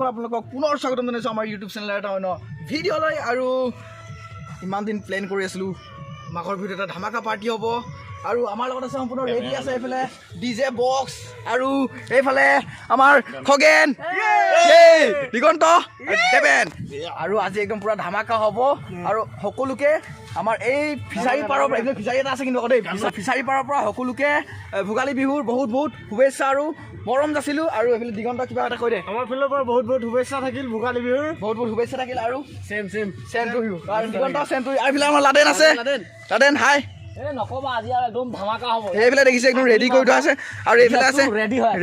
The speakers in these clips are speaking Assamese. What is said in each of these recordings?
মই আপোনালোকক পুনৰ স্বাগতম জনাইছোঁ আমাৰ ইউটিউব চেনেল এটা অন্য ভিডিঅ'লৈ। আৰু ইমান দিন প্লেন কৰি আছিলোঁ মাঘৰ ভিডিঅ' এটা ধামাকা পাৰ্টি হ'ব আৰু আমাৰ লগত আছে সম্পূৰ্ণ ৰেডি আছে এইফালে DJ বক্স আৰু এইফালে আমাৰ খগেন দিগন্ত দেবেন আৰু আজি একদম পুৰা ধামাকা হ'ব। আৰু সকলোকে আমাৰ এই ফিচাৰী পাৰৰ পৰা এইফালে ফিচাৰী এটা আছে কিন্তু দেই ফিচাৰী পাৰৰ পৰা সকলোকে ভোগালী বিহুৰ বহুত বহুত শুভেচ্ছা আৰু মৰম যাচিলোঁ। আৰু এইফালে দিগন্ত কিবা এটা কৈ দে। আমাৰ ফালৰ পৰা বহুত বহুত শুভেচ্ছা থাকিল ভোগালী বিহুৰ বহুত বহুত শুভেচ্ছা থাকিল আৰু চেম টু ইউ আৰু দিগন্ত চেম টু ইউ। আৰু এইফালে আমাৰ লাডেন আছে লাডেন হাই নকবা আজি আৰু একদম ধামাকা হ'ব। এইফালে দেখিছে একদম ৰেডি কৰি থোৱা আছে আৰু এইফালে আছে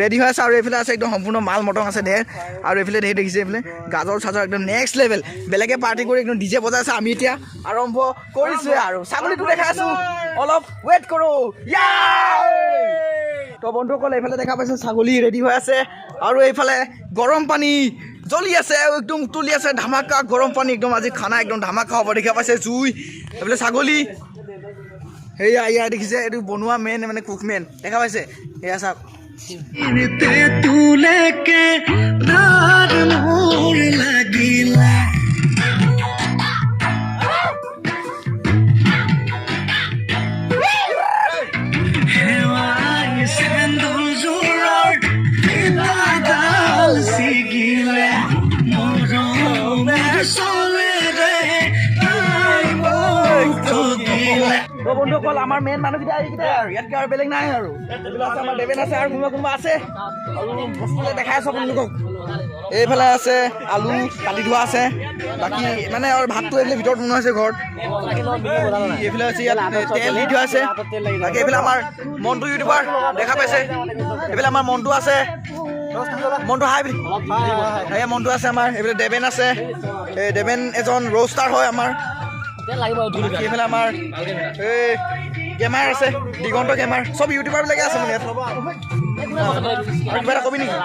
ৰেডি হৈ আছে আৰু এইফালে আছে একদম সম্পূৰ্ণ মাল মটং আছে ঢেৰ। আৰু এইফালে ঢেৰ দেখিছে এইফালে গাজৰ চাজৰ একদম নেক্সট লেভেল বেলেগে পাৰ্টি কৰি একদম DJ বজাই আছে। আমি এতিয়া আৰম্ভ কৰিছোৱে আৰু ছাগলীটো দেখাই আছোঁ অলপ ৱেইট কৰোঁ। তো বন্ধুসকল এইফালে দেখা পাইছে ছাগলী ৰেডি হৈ আছে আৰু এইফালে গৰম পানী জ্বলি আছে একদম উতলি আছে ধামাকা গৰম পানী একদম আজি খানা একদম ধামাকা হ'ব। দেখা পাইছে জুই এইফালে ছাগলী সেয়া ইয়াৰ দেখিছে এইটো বনোৱা মেইন মানে কুক মেইন দেখা পাইছে এয়া চাওক। বন্ধুসকল আমাৰ মেইন মানুহকেইটা এইকেইটাই আৰু ইয়াতকৈ আৰু বেলেগ নাই আৰু এইবিলাক আছে আমাৰ দেৱেন আছে আৰু কোনোবা আছে আৰু বস্তুবিলাক দেখাই আছোঁ আপোনালোকক। এইফালে আছে আলু কাটি ধোৱা আছে বাকী মানে আৰু ভাতটো এইফালে ভিতৰত বনোৱা হৈছে ঘৰত। এইফালে আছে ইয়াত তেল দি থোৱা আছে বাকী এইফালে আমাৰ মণ্টু ইউটিউবাৰ দেখা পাইছে এইফালে আমাৰ মণ্টু আছে মণ্টু হাই বুলি সেয়া মণ্টু আছে আমাৰ এইফালে দেৱেন আছে এই দেৱেন এজন ৰ'ষ্টাৰ হয় আমাৰ। এইফালে আমাৰ এই গেমাৰ আছে দিগন্ত গেমাৰ চব ইউটিউবাৰবিলাকে আছে মানে ইয়াত। কিবা এটা কবি নেকি?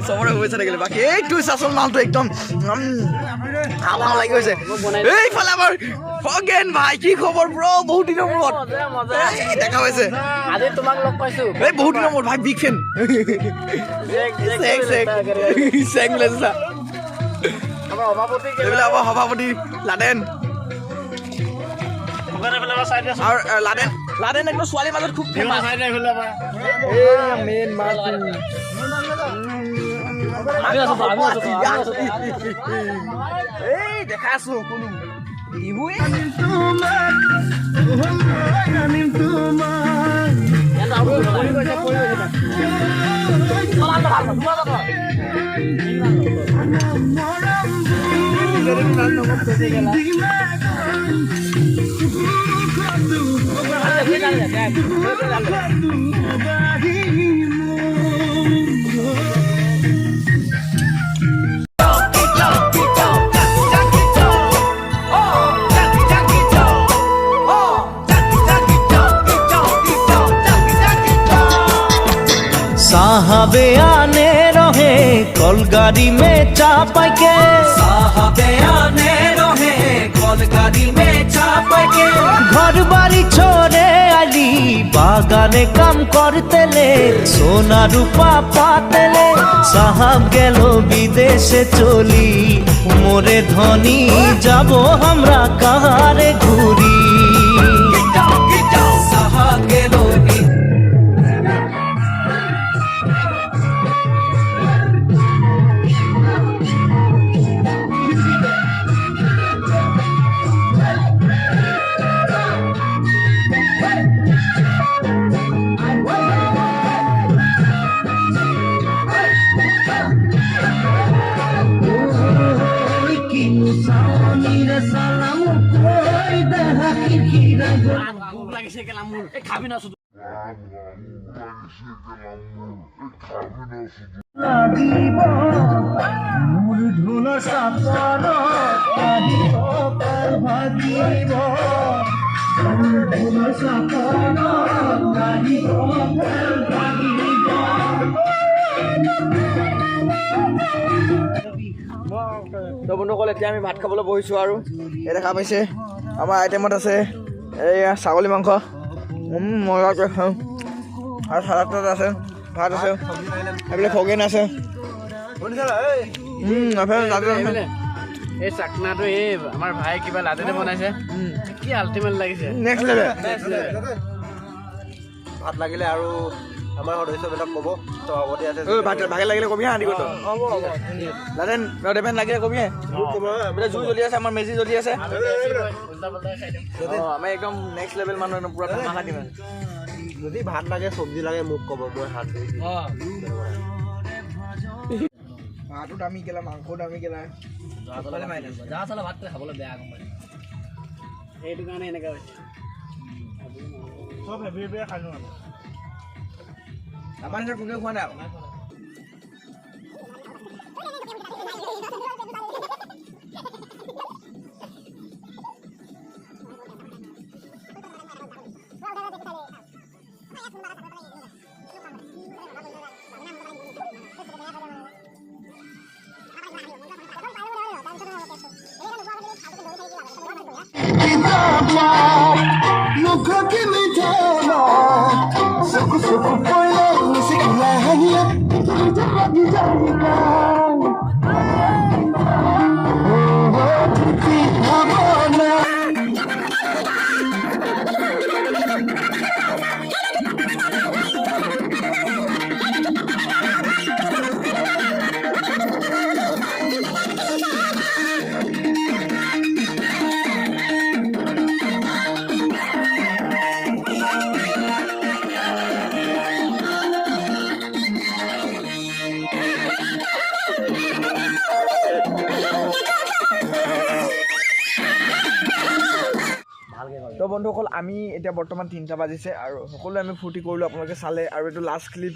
চবৰে শুভেচ্ছা থাকিলে বাকী এইটো চাচোন মালটো একদম ভাল লাগি গৈছে। এইফালে আমাৰ খগেন ভাই কি খবৰ ব্ৰ বহুত দিনৰ মূৰত দেখা পাইছে আজি তোমাক লগ পাইছো এই বহুত দিনৰ মূৰত ভাই বিগ ফেন এইবিলাক আমাৰ সভাপতি লাডেন আৰু লাডেন একদম ছোৱালীৰ মাজত খুব ফেমাছ মেইন এই দেখা আছো কোনো বিহুৱে साहबे आने रहे कलगाड़ी में चापाई के साहबे आने रहे कलगाड़ी में चापाई के घर बाड़ी छोड़े आली बागाने काम करते ले सोना रूपा पाते ले साहब गेलो विदेशे चली मोरे धनी जाबो हमरा कहारे घुरी साहब गेलो খাবি না শুধু তো বন্ধুসকল এতিয়া আমি ভাত খাবলৈ বহিছোঁ আৰু এই দেখা পাইছে আমাৰ আইটেমত আছে এইয়া ছাগলী মাংস মজাকৈ খাওঁ আৰু চালাড আছে ভাত আছে এইফালে খগেন আছে এইফালে এই চাকনাটো এই আমাৰ ভাই কিবা লাডেনে বনাইছে কি আল্টিমেট লাগিছে নেক্সট লেভেল ভাত লাগিলে আৰু আমাৰ সদস্যবিলাক ক'ব তো আগতে আছে ভাগে লাগিলে কবি হা আদি কথা লাদেন দেবেন লাগিলে কবি জুই জ্বলি আছে আমাৰ মেজি জ্বলি আছে আমি একদম নেক্সট লেভেল মানুহ একদম পুৰা ধামাকা দিম যদি ভাত লাগে চব্জি লাগে মোক ক'ব মই হাত ধুই দিম ভাতো দামী কেলা মাংসও দামী কেলা যা চালা ভাত খাবলৈ বেয়া গম পাই সেইটো কাৰণে এনেকুৱা হৈছে চব হেভি হেভি খালো আমাৰ নিচিনা কোনেও খোৱা নাই তো বন্ধুসকল আমি এতিয়া বৰ্তমান 3টা বাজিছে আৰু সকলোৱে আমি ফূৰ্তি কৰিলোঁ আপোনালোকে চালে আৰু এইটো লাষ্ট ক্লিপ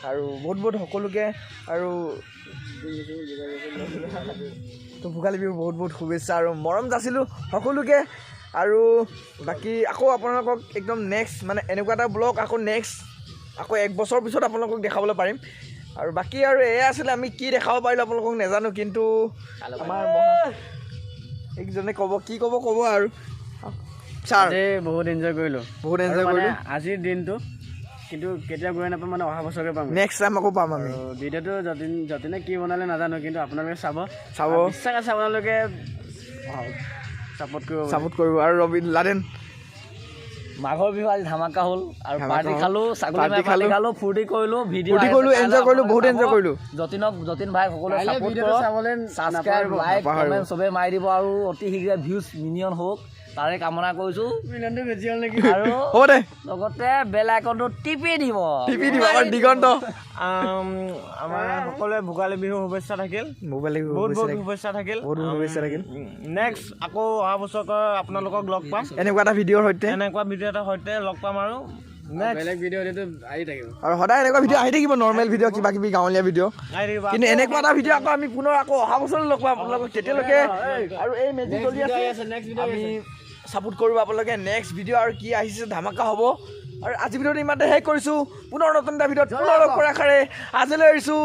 আৰু বহুত বহুত সকলোকে আৰু তো ভোগালী বিহু বহুত বহুত শুভেচ্ছা আৰু মৰম যাচিলোঁ সকলোকে আৰু বাকী আকৌ আপোনালোকক একদম নেক্সট মানে এনেকুৱা এটা ব্লগ আকৌ নেক্সট আকৌ 1 বছৰ পিছত আপোনালোকক দেখাবলৈ পাৰিম আৰু বাকী আৰু এয়া আছিলে আমি কি দেখাব পাৰিলোঁ আপোনালোকক নাজানো কিন্তু আমাৰ একজনে ক'ব কি ক'ব আৰু ছাৰ বহুত এনজয় কৰিলোঁ আজিৰ দিনটো কিন্তু কেতিয়া গৈ নাপাম মানে অহা বছৰকে পাম নেক্সট টাইম আকৌ পাম আমি ভিডিঅ'টো যতিনে কি বনালে নাজানো কিন্তু আপোনালোকে চাব বিশ্বাস আছে আপোনালোকে ছাপোৰ্ট কৰিব আৰু লাদেন মাঘৰ বিহু আজি ধামাকা হ'ল আৰু পাৰ্টি খালোঁ ছাগলী খালোঁ ফূৰ্তি কৰিলোঁ ভিডিঅ' এনজয় কৰিলোঁ বহুত এনজয় কৰিলোঁ যতীন ভাই সকলোৱে ছাপোৰ্ট কৰক ছাবস্ক্ৰাইব লাইক কমেণ্ট চবেই মাৰি দিব আৰু অতি শীঘ্ৰে ভিউজ মিলিয়ন হওক তাৰে কামনা কৰিছোঁ আৰু লগতে বেল আইকনটো টিপি দিব আমাৰ দিগন্ত আমাৰ সকলোৱে ভোগালী বিহু শুভেচ্ছা থাকিল বহুত শুভেচ্ছা থাকিল নেক্সট আকৌ অহা বছৰ আপোনালোকক লগ পাম এনেকুৱা এটা ভিডিঅ'ৰ সৈতে লগ পাম আৰু বেলেগ ভিডিঅ' আহি থাকিব আৰু সদায় এনেকুৱা ভিডিঅ' আহি থাকিব নৰ্মেল ভিডিঅ' কিবা কিবি গাঁৱলীয়া ভিডিঅ' কিন্তু এনেকুৱা এটা ভিডিঅ' আকৌ আমি পুনৰ আকৌ অহা বছৰলৈ লগ পাম আপোনালোকক তেতিয়ালৈকে আৰু এই মেজিক চলি আছে আমি ছাপোৰ্ট কৰিব আপোনালোকে নেক্সট ভিডিঅ' আৰু কি আহিছে ধামাকা হ'ব আৰু আজি ভিডিঅ'টো ইমানতে শেষ কৰিছোঁ পুনৰ নতুন এটা ভিডিঅ'ত পুনৰ লগ কৰাৰ আশাৰে আজিলৈ এৰিছোঁ